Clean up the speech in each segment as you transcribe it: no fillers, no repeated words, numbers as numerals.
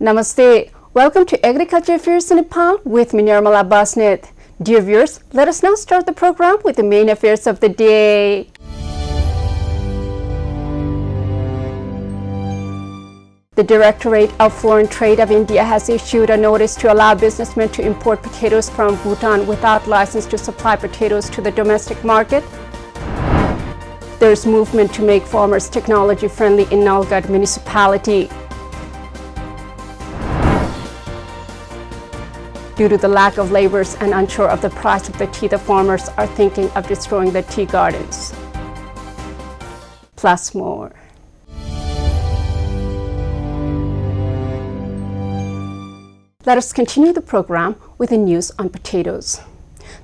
Namaste. Welcome to Agriculture Affairs in Nepal with me, Nirmala Basnet. Dear viewers, let us now start the program with the main affairs of the day. The Directorate of Foreign Trade of India has issued a notice to allow businessmen to import potatoes from Bhutan without license to supply potatoes to the domestic market. There is movement to make farmers technology friendly in Nalgad municipality. Due to the lack of laborers and unsure of the price of the tea, the farmers are thinking of destroying the tea gardens. Plus more. Let us continue the program with the news on potatoes.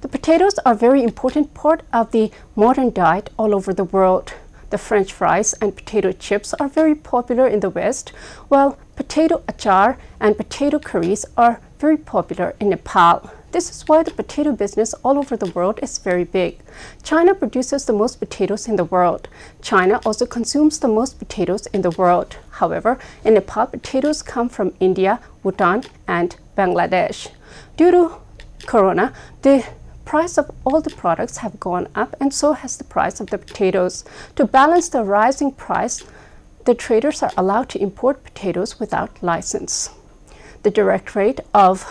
The potatoes are a very important part of the modern diet all over the world. The French fries and potato chips are very popular in the West, while potato achar and potato curries are very popular in Nepal. This is why the potato business all over the world is very big. China produces the most potatoes in the world. China also consumes the most potatoes in the world. However, in Nepal, potatoes come from India, Bhutan, and Bangladesh. Due to Corona, the price of all the products have gone up, and so has the price of the potatoes. To balance the rising price, the traders are allowed to import potatoes without license. The Directorate of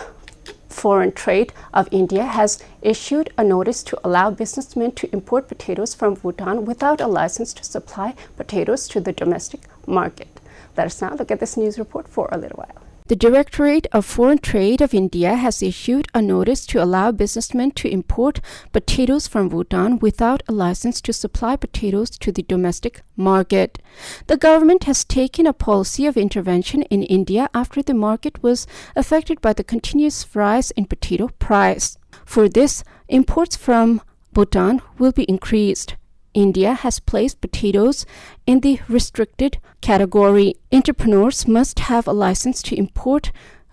Foreign Trade of India has issued a notice to allow businessmen to import potatoes from Bhutan without a license to supply potatoes to the domestic market. Let us now look at this news report for a little while. The Directorate of Foreign Trade of India has issued a notice to allow businessmen to import potatoes from Bhutan without a license to supply potatoes to the domestic market. The government has taken a policy of intervention in India after the market was affected by the continuous rise in potato price. For this, imports from Bhutan will be increased. India has placed potatoes in the restricted category. Entrepreneurs must have a license to import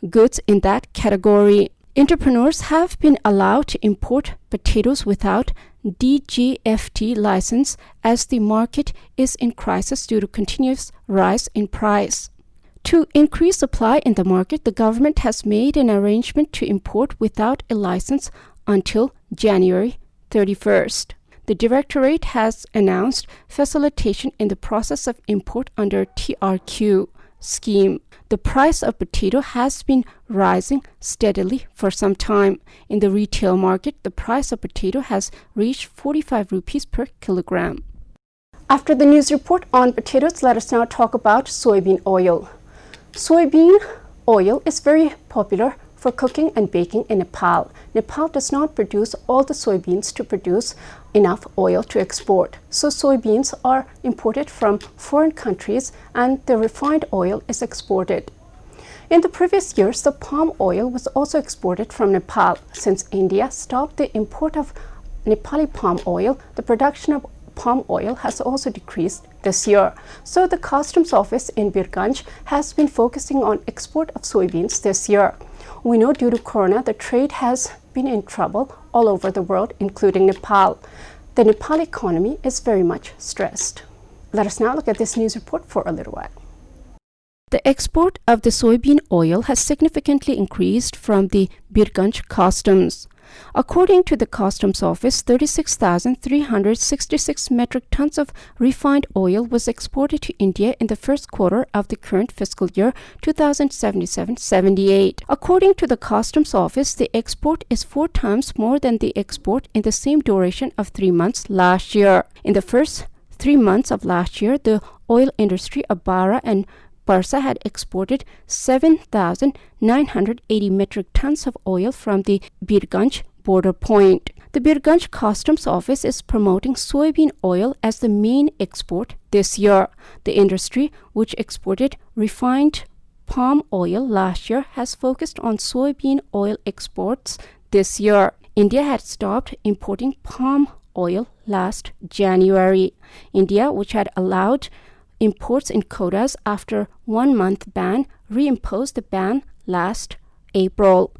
goods in that category. Entrepreneurs have been allowed to import potatoes without DGFT license as the market is in crisis due to continuous rise in price. To increase supply in the market, the government has made an arrangement to import without a license until January 31st. The Directorate has announced facilitation in the process of import under TRQ scheme. The price of potato has been rising steadily for some time. In the retail market, the price of potato has reached 45 rupees per kilogram. After the news report on potatoes, let us now talk about soybean oil. Soybean oil is very popular for cooking and baking in Nepal. Nepal does not produce all the soybeans to produce enough oil to export. So soybeans are imported from foreign countries and the refined oil is exported. In the previous years, the palm oil was also exported from Nepal. Since India stopped the import of Nepali palm oil, the production of palm oil has also decreased this year. So the customs office in Birganj has been focusing on export of soybeans this year. We know due to Corona, the trade has been in trouble all over the world, including Nepal. The Nepal economy is very much stressed. Let us now look at this news report for a little while. The export of the soybean oil has significantly increased from the Birganj customs. According to the Customs Office, 36,366 metric tons of refined oil was exported to India in the first quarter of the current fiscal year 2077-78. According to the Customs Office, the export is 4 times more than the export in the same duration of 3 months last year. In the first 3 months of last year, the oil industry of Bara and Parsa had exported 7,980 metric tons of oil from the Birganj border point. The Birganj Customs Office is promoting soybean oil as the main export this year. The industry, which exported refined palm oil last year, has focused on soybean oil exports this year. India had stopped importing palm oil last January. India, which had allowed imports in quotas after 1-month ban, reimposed the ban last April.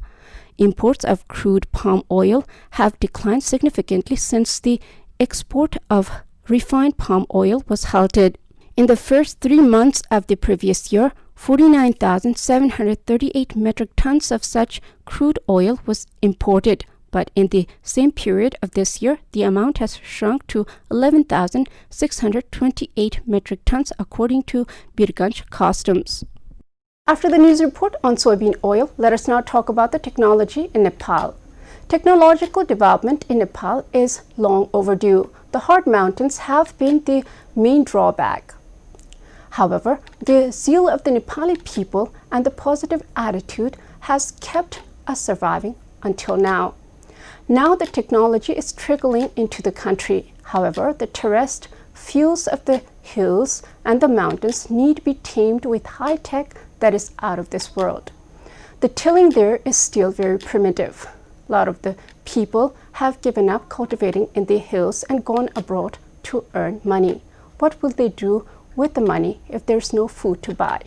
Imports of crude palm oil have declined significantly since the export of refined palm oil was halted. In the first 3 months of the previous year, 49,738 metric tons of such crude oil was imported, but in the same period of this year, the amount has shrunk to 11,628 metric tons, according to Birganj Customs. After the news report on soybean oil, let us now talk about the technology in Nepal. Technological development in Nepal is long overdue. The hard mountains have been the main drawback. However, the zeal of the Nepali people and the positive attitude has kept us surviving until now. Now the technology is trickling into the country. However, the terrestrial fuels of the hills and the mountains need to be tamed with high tech that is out of this world. The tilling there is still very primitive. A lot of the people have given up cultivating in the hills and gone abroad to earn money. What will they do with the money if there's no food to buy?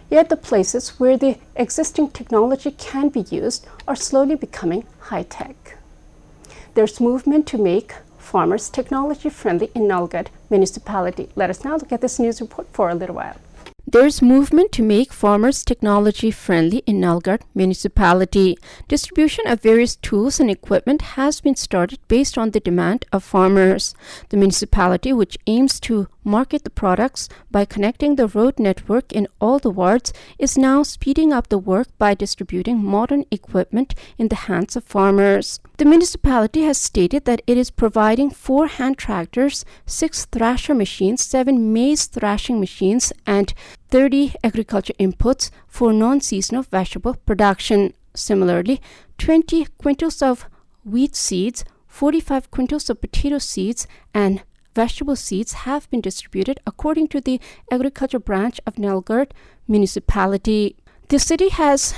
Yet the places where the existing technology can be used are slowly becoming high-tech. There's movement to make farmers technology-friendly in Nalgad municipality. Let us now look at this news report for a little while. There's movement to make farmers technology-friendly in Nalgad municipality. Distribution of various tools and equipment has been started based on the demand of farmers. The municipality, which aims to market the products by connecting the road network in all the wards, is now speeding up the work by distributing modern equipment in the hands of farmers. The municipality has stated that it is providing 4 hand tractors, 6 thrasher machines, 7 maize thrashing machines, and 30 agriculture inputs for non-seasonal vegetable production. Similarly, 20 quintals of wheat seeds, 45 quintals of potato seeds, and vegetable seeds have been distributed, according to the agriculture branch of Nalgad municipality. The city has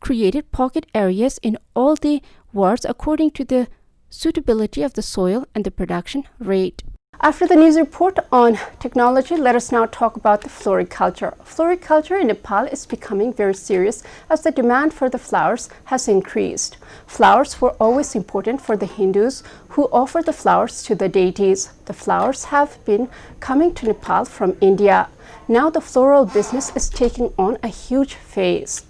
created pocket areas in all the wards according to the suitability of the soil and the production rate. After the news report on technology, let us now talk about the floriculture. Floriculture in Nepal is becoming very serious as the demand for the flowers has increased. Flowers were always important for the Hindus who offer the flowers to the deities. The flowers have been coming to Nepal from India. Now the floral business is taking on a huge phase.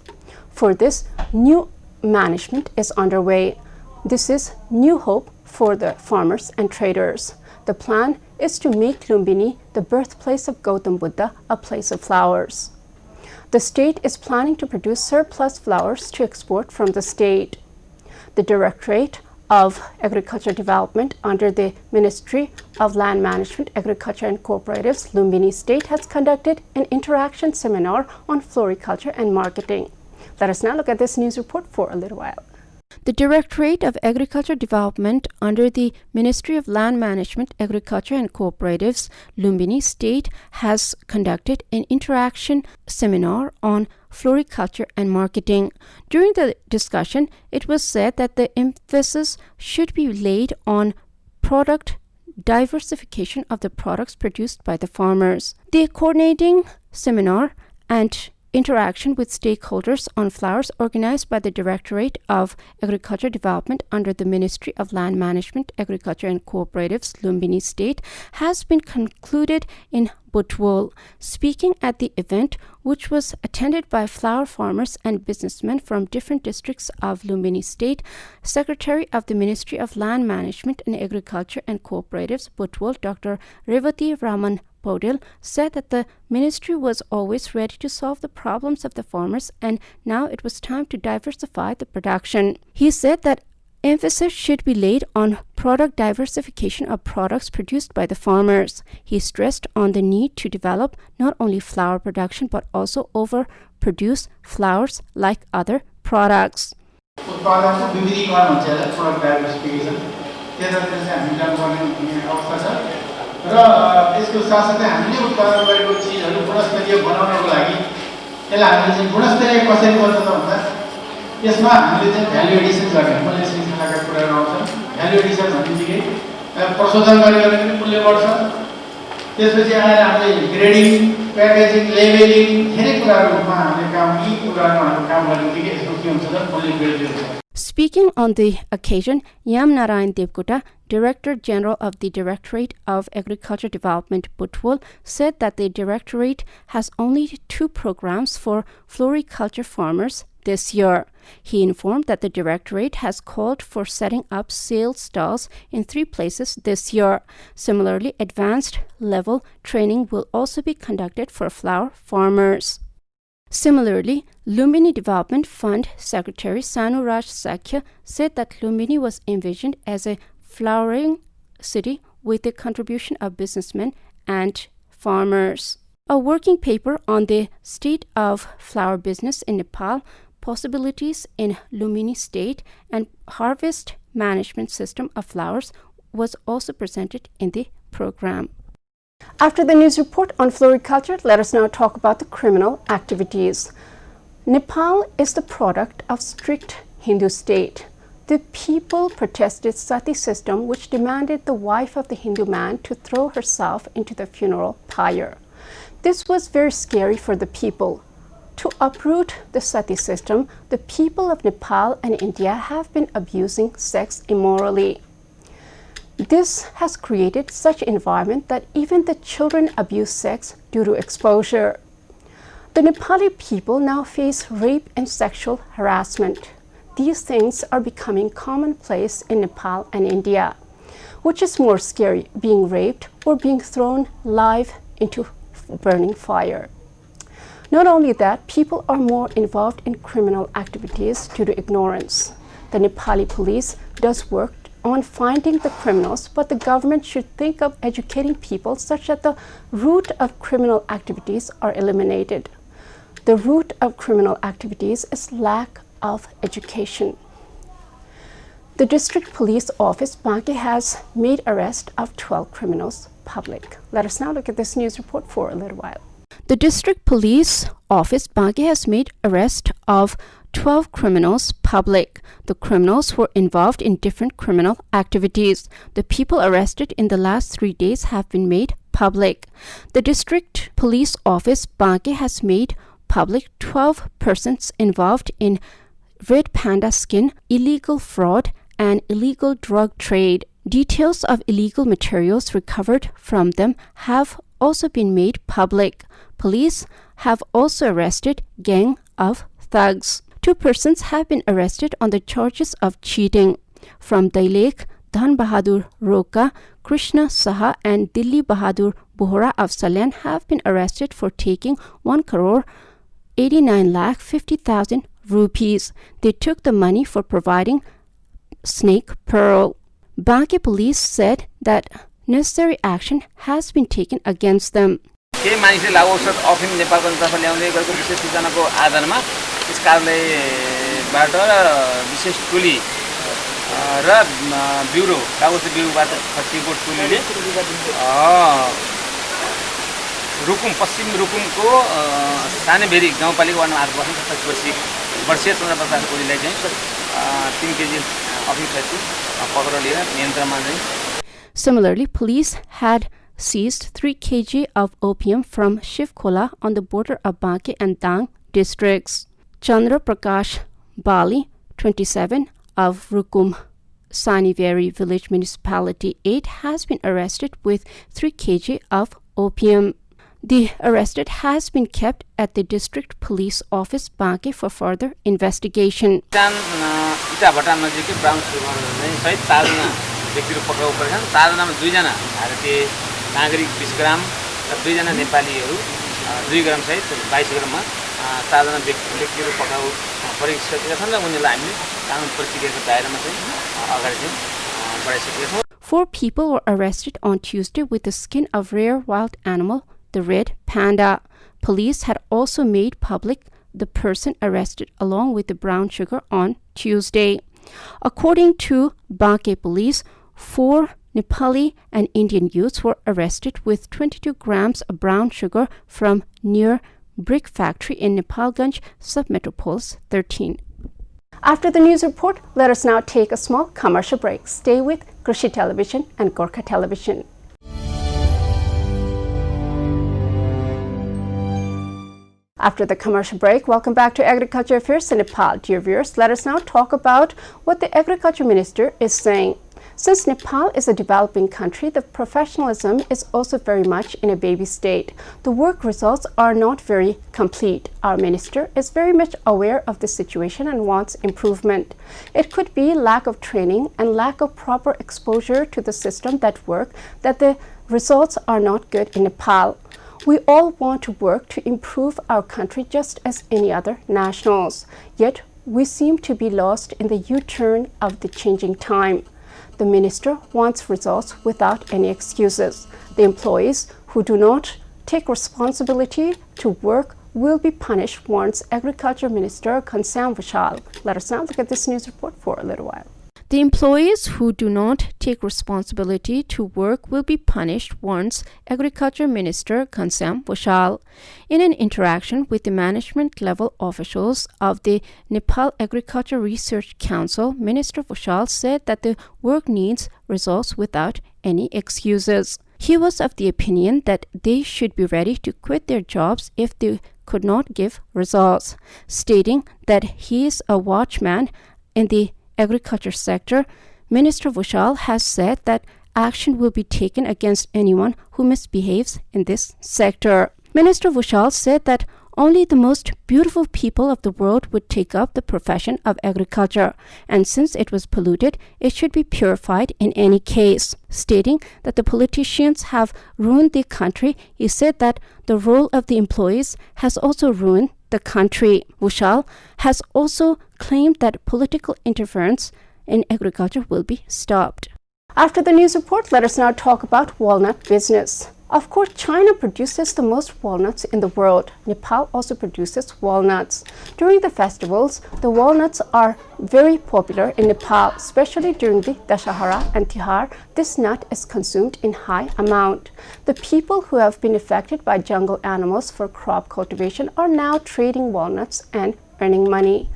For this, new management is underway. This is new hope for the farmers and traders. The plan is to make Lumbini, the birthplace of Gautam Buddha, a place of flowers. The state is planning to produce surplus flowers to export from the state. The Directorate of Agriculture Development under the Ministry of Land Management, Agriculture and Cooperatives, Lumbini State, has conducted an interaction seminar on floriculture and marketing. Let us now look at this news report for a little while. The Directorate of Agriculture Development under the Ministry of Land Management, Agriculture and Cooperatives, Lumbini State, has conducted an interaction seminar on floriculture and marketing. During the discussion, it was said that the emphasis should be laid on product diversification of the products produced by the farmers. The coordinating seminar and interaction with stakeholders on flowers organized by the Directorate of Agriculture Development under the Ministry of Land Management, Agriculture and Cooperatives, Lumbini State, has been concluded in Butwal. Speaking at the event, which was attended by flower farmers and businessmen from different districts of Lumbini State, Secretary of the Ministry of Land Management and Agriculture and Cooperatives, Butwal, Dr. Revati Raman Podil, said that the ministry was always ready to solve the problems of the farmers and now it was time to diversify the production. He said that emphasis should be laid on product diversification of products produced by the farmers. He stressed on the need to develop not only flower production but also overproduce flowers like other products. र यसको साथसाथै हामीले उत्पादन गरेको चिजहरू गुणस्तरीय बनाउनको लागि यसलाई हामीले चाहिँ गुणस्तरीय कसरी गर्छ त भन्दा यसमा हामीले चाहिँ भ्यालु एडिसन गर्ने मूल्य श्रृङ्खलाका कुराहरू आउँछन्। भ्यालु एडिसन भन्नेबित्तिकै प्रशोधन गरेर पनि मूल्य बढ्छ। त्यसपछि आएर हामीले ग्रेडिङ, प्याकेजिङ, लेबलिङ धेरै कुराहरूमा हामीले काम यी कुराहरू काम गर्नेबित्तिकै यसको के हुन्छ त मूल्य बढ्दै हुन्छ। Speaking on the occasion, Yam Narayan Devkota, Director General of the Directorate of Agriculture Development, Butwal, said that the Directorate has only 2 programs for floriculture farmers this year. He informed that the Directorate has called for setting up sales stalls in 3 places this year. Similarly, advanced level training will also be conducted for flower farmers. Similarly, Lumbini Development Fund Secretary Sanu Raj Sakya said that Lumbini was envisioned as a flowering city with the contribution of businessmen and farmers. A working paper on the state of flower business in Nepal, possibilities in Lumbini state, and harvest management system of flowers was also presented in the program. After the news report on floriculture, let us now talk about the criminal activities. Nepal is the product of strict Hindu state. The people protested sati system, which demanded the wife of the Hindu man to throw herself into the funeral pyre. This was very scary for the people. To uproot the sati system, the people of Nepal and India have been abusing sex immorally. This has created such an environment that even the children abuse sex due to exposure. The Nepali people now face rape and sexual harassment. These things are becoming commonplace in Nepal and India. Which is more scary, being raped or being thrown live into burning fire? Not only that, people are more involved in criminal activities due to ignorance. The Nepali police does work on finding the criminals, but the government should think of educating people such that the root of criminal activities are eliminated. The root of criminal activities is lack of education. The district police office, Banki, has made arrest of 12 criminals public. Let us now look at this news report for a little while. The district police office, Banki, has made arrest of 12 criminals public. The criminals were involved in different criminal activities. The people arrested in the last 3 days have been made public. The district police office, Banki, has made public 12 persons involved in red panda skin, illegal fraud, and illegal drug trade. Details of illegal materials recovered from them have also been made public. Police have also arrested gang of thugs. 2 persons have been arrested on the charges of cheating. From Dailek, Dhan Bahadur Roka, Krishna Saha, and Dilli Bahadur Bohra of Salyan have been arrested for taking 1,89,50,000 rupees. They took the money for providing snake pearl. Banki police said that necessary action has been taken against them. केही मानिसले लागु औषध अफिम नेपालको तर्फ ल्याउँदै गरेको विशेष सूचनाको आधारमा yes कार्यालयबाट विशेष टोली र bureau कागज ब्युरोबाट खटिएको टोलीले रुकुम पश्चिम रुकुमको सानेभेरी गाउँपालिका वार्ड नम्बर 8 वर्षीय चन्द्रप्रसाद कोलीलाई चाहिँ 3 केजी अफिम खर्ची पक्रेर लिएर नियन्त्रणमा चाहिँ. Similarly, police had seized 3 kg of opium from Shivkola on the border of Banki and Dang districts. Chandra Prakash Bali, 27, of Rukum Saniveri Village Municipality 8, has been arrested with 3 kg of opium. The arrested has been kept at the district police office Banki for further investigation. व्यक्तिहरू पक्राउ परेका छन्. 4 जनामा 2 जना भारतीय नागरिक 20 ग्राम र 2 जना नेपालीहरू 2 ग्राम सहित 22 ग्राममा 4 जना व्यक्तिहरू पक्राउ परिसकेका छन् र उनीहरूलाई हामीले कानुन प्रक्रियाको दायरामा चाहिँ अगाडि चाहिँ बढाइसकेका छौँ. 4 people were arrested on Tuesday with the skin of rare wild animal, the red panda. Police had also made public the person arrested along with the brown sugar on Tuesday. According to Banki police, 4 Nepali and Indian youths were arrested with 22 grams of brown sugar from near brick factory in Nepalganj, Submetropolis 13. After the news report, let us now take a small commercial break. Stay with Krishi Television and Gorkha Television. After the commercial break, welcome back to Agriculture Affairs in Nepal. Dear viewers, let us now talk about what the Agriculture Minister is saying. Since Nepal is a developing country, the professionalism is also very much in a baby state. The work results are not very complete. Our minister is very much aware of the situation and wants improvement. It could be lack of training and lack of proper exposure to the system that the results are not good in Nepal. We all want to work to improve our country just as any other nationals. Yet, we seem to be lost in the U-turn of the changing time. The minister wants results without any excuses. The employees who do not take responsibility to work will be punished, warns Agriculture Minister Ghanshyam Vishal. Let us now look at this news report for a little while. The employees who do not take responsibility to work will be punished, warns Agriculture Minister Ghanshyam Vishal. In an interaction with the management-level officials of the Nepal Agriculture Research Council, Minister Vishal said that the work needs results without any excuses. He was of the opinion that they should be ready to quit their jobs if they could not give results, stating that he is a watchman in the agriculture sector. Minister Vishal has said that action will be taken against anyone who misbehaves in this sector. Minister Vishal said that only the most beautiful people of the world would take up the profession of agriculture, and since it was polluted, it should be purified in any case. Stating that the politicians have ruined the country, he said that the role of the employees has also ruined the country. Vishal has also claimed that political interference in agriculture will be stopped. After the news report, let us now talk about walnut business. Of course, China produces the most walnuts in the world. Nepal also produces walnuts. During the festivals, the walnuts are very popular in Nepal, especially during the Dashahara and Tihar. This nut is consumed in high amount. The people who have been affected by jungle animals for crop cultivation are now trading walnuts and earning money.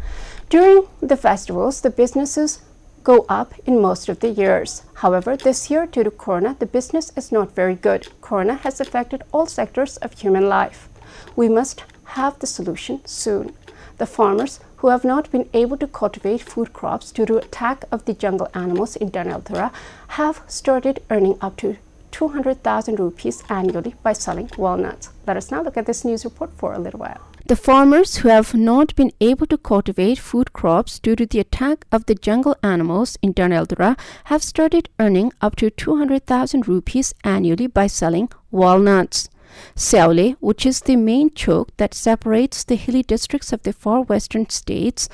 During the festivals, the businesses go up in most of the years. However, this year, due to Corona, the business is not very good. Corona has affected all sectors of human life. We must have the solution soon. The farmers who have not been able to cultivate food crops due to attack of the jungle animals in Danelthara have started earning up to 200,000 rupees annually by selling walnuts. Let us now look at this news report for a little while. The farmers who have not been able to cultivate food crops due to the attack of the jungle animals in Danelthara have started earning up to 200,000 rupees annually by selling walnuts. Seaule, which is the main choke that separates the hilly districts of the far western states,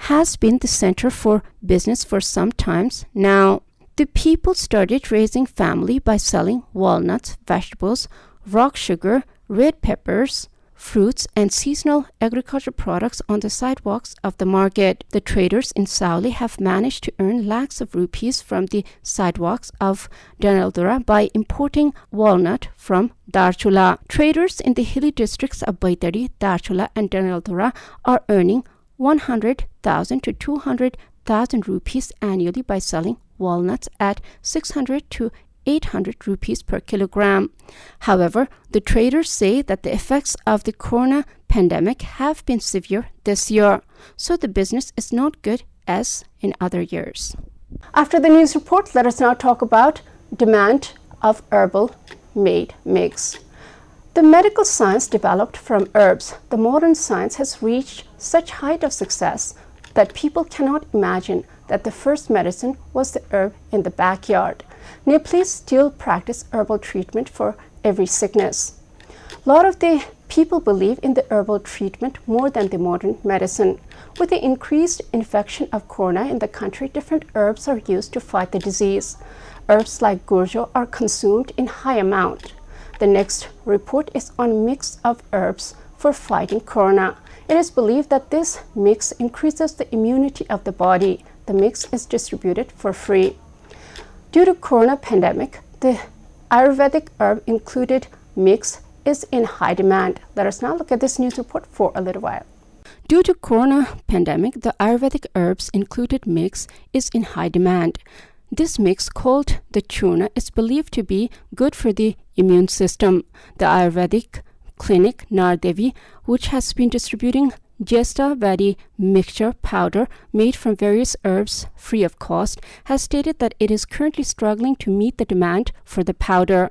has been the center for business for some time now. The people started raising family by selling walnuts, vegetables, rock sugar, red peppers, fruits, and seasonal agriculture products on the sidewalks of the market. The traders in Seaule have managed to earn lakhs of rupees from the sidewalks of Danelthara by importing walnut from Darchula. Traders in the hilly districts of Baitari, Darchula, and Danelthara are earning 100,000 to 200,000 rupees annually by selling walnuts at 600 to 800 rupees per kilogram. However, the traders say that the effects of the corona pandemic have been severe this year, so the business is not good as in other years. After the news report, let us now talk about demand of Herbal Made mix. The medical science developed from herbs, the modern science has reached such height of success that people cannot imagine that the first medicine was the herb in the backyard. Nepalese still practice herbal treatment for every sickness. A lot of the people believe in the herbal treatment more than the modern medicine. With the increased infection of corona in the country, different herbs are used to fight the disease. Herbs like gurjo are consumed in high amount. The next report is on mix of herbs for fighting corona. It is believed that this mix increases the immunity of the body. The mix is distributed for free. Due to corona pandemic, the Ayurvedic herb included mix is in high demand. Let us now look at this news report for a little while. Due to corona pandemic, the Ayurvedic herbs included mix is in high demand. This mix, called the churna, is believed to be good for the immune system. The Ayurvedic clinic Nardevi, which has been distributing Jesta Vadi mixture powder made from various herbs free of cost, has stated that it is currently struggling to meet the demand for the powder.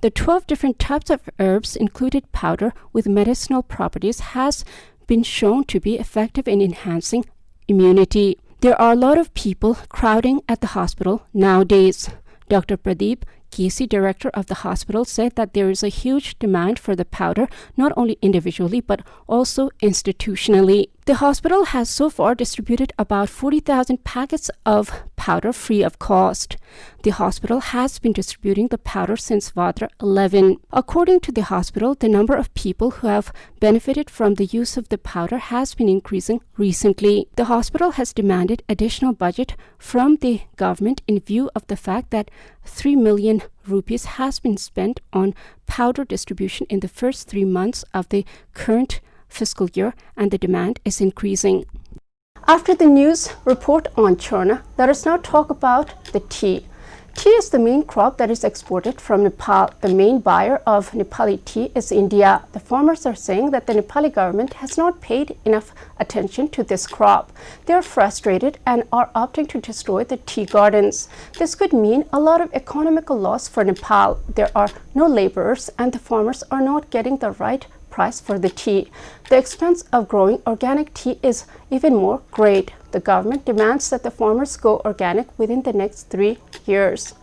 The 12 different types of herbs included powder with medicinal properties has been shown to be effective in enhancing immunity. There are a lot of people crowding at the hospital nowadays. Dr. Pradeep Kesi, director of the hospital, said that there is a huge demand for the powder, not only individually but also institutionally. The hospital has so far distributed about 40,000 packets of powder free of cost. The hospital has been distributing the powder since Vadra 11. According to the hospital, the number of people who have benefited from the use of the powder has been increasing recently. The hospital has demanded additional budget from the government in view of the fact that 3 million rupees has been spent on powder distribution in the first 3 months of the current fiscal year, and the demand is increasing. After the news report on China, let us now talk about the tea. Tea is the main crop that is exported from Nepal. The main buyer of Nepali tea is India. The farmers are saying that the Nepali government has not paid enough attention to this crop. They are frustrated and are opting to destroy the tea gardens. This could mean a lot of economical loss for Nepal. There are no laborers and the farmers are not getting the right price for the tea. The expense of growing organic tea is even more great. The government demands that the farmers go organic within the next 3 years.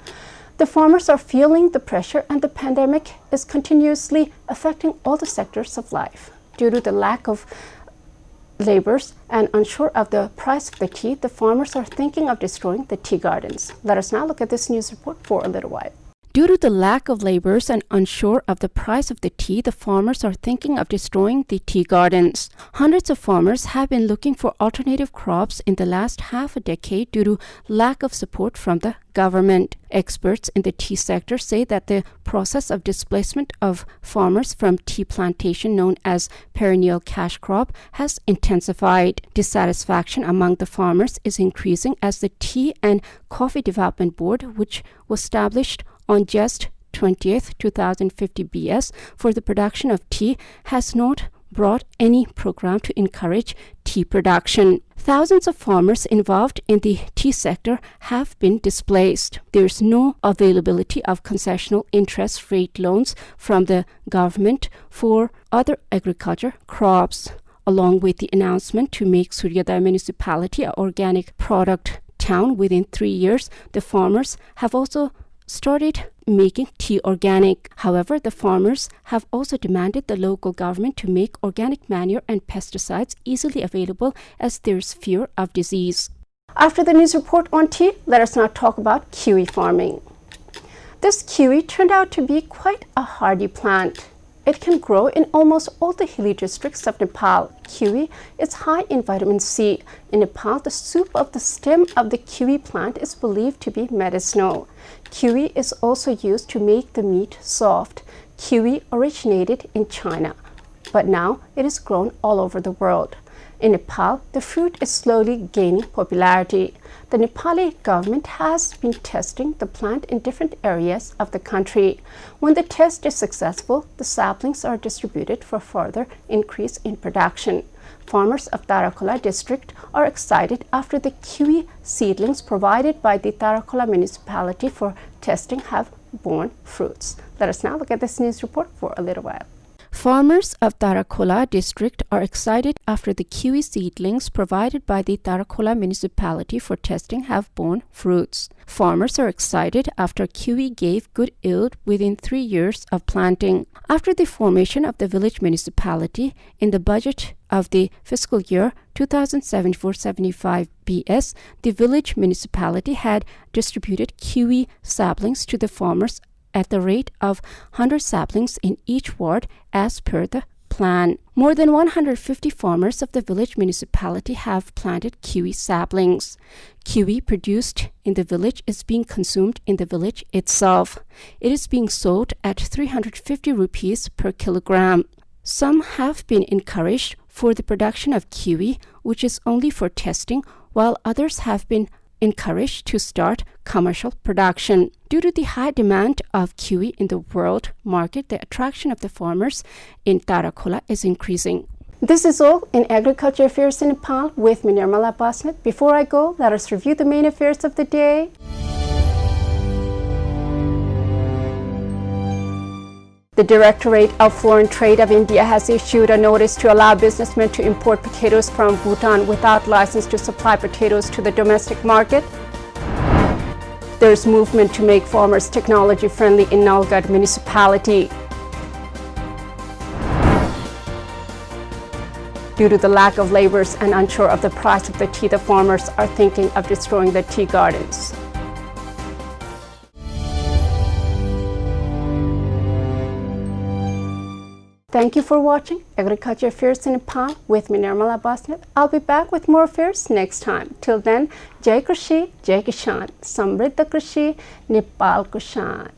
The farmers are feeling the pressure and the pandemic is continuously affecting all the sectors of life. Due to the lack of laborers and unsure of the price of the tea, the farmers are thinking of destroying the tea gardens. Let us now look at this news report for a little while. Due to the lack of laborers and unsure of the price of the tea, the farmers are thinking of destroying the tea gardens. Hundreds of farmers have been looking for alternative crops in the last half a decade due to lack of support from the government. Experts in the tea sector say that the process of displacement of farmers from tea plantation known as perennial cash crop has intensified. Dissatisfaction among the farmers is increasing as the Tea and Coffee Development Board, which was established on just 20th 2050 BS for the production of tea, has not brought any program to encourage tea production. Thousands of farmers involved in the tea sector have been displaced. There is no availability of concessional interest rate loans from the government for other agriculture crops. Along with the announcement to make Suryodaya municipality an organic product town within 3 years, the farmers have also started making tea organic. However, the farmers have also demanded the local government to make organic manure and pesticides easily available as there is fear of disease. After the news report on tea, let us now talk about kiwi farming. This kiwi turned out to be quite a hardy plant. It can grow in almost all the hilly districts of Nepal. Kiwi is high in vitamin C. In Nepal, the soup of the stem of the kiwi plant is believed to be medicinal. Kiwi is also used to make the meat soft. Kiwi originated in China, but now it is grown all over the world. In Nepal, the fruit is slowly gaining popularity. The Nepali government has been testing the plant in different areas of the country. When the test is successful, the saplings are distributed for further increase in production. Farmers of Tarakola district are excited after the kiwi seedlings provided by the Tarakola municipality for testing have borne fruits. Let us now look at this news report for a little while. Farmers of Tarakola district are excited after the kiwi seedlings provided by the Tarakola municipality for testing have borne fruits. Farmers are excited after kiwi gave good yield within 3 years of planting. After the formation of the village municipality, in the budget of the fiscal year 2074-75 BS, the village municipality had distributed kiwi saplings to the farmers at the rate of 100 saplings in each ward as per the plan. More than 150 farmers of the village municipality have planted kiwi saplings. Kiwi produced in the village is being consumed in the village itself. It is being sold at 350 rupees per kilogram. Some have been encouraged for the production of kiwi, which is only for testing, while others have been encouraged to start commercial production. Due to the high demand of kiwi in the world market, the attraction of the farmers in Tarakola is increasing. This is all in Agriculture Affairs in Nepal with me, Nirmala Basnet. Before I go, let us review the main affairs of the day. The Directorate of Foreign Trade of India has issued a notice to allow businessmen to import potatoes from Bhutan without license to supply potatoes to the domestic market. There's movement to make farmers technology-friendly in Nalgad municipality. Due to the lack of laborers and unsure of the price of the tea, the farmers are thinking of destroying the tea gardens. Thank you for watching Agriculture Affairs in Nepal with me, Nirmala Basnet. I'll be back with more affairs next time. Till then, Jai Krishi, Jai Kishan, Samriddha Krishi, Nepal Kushan.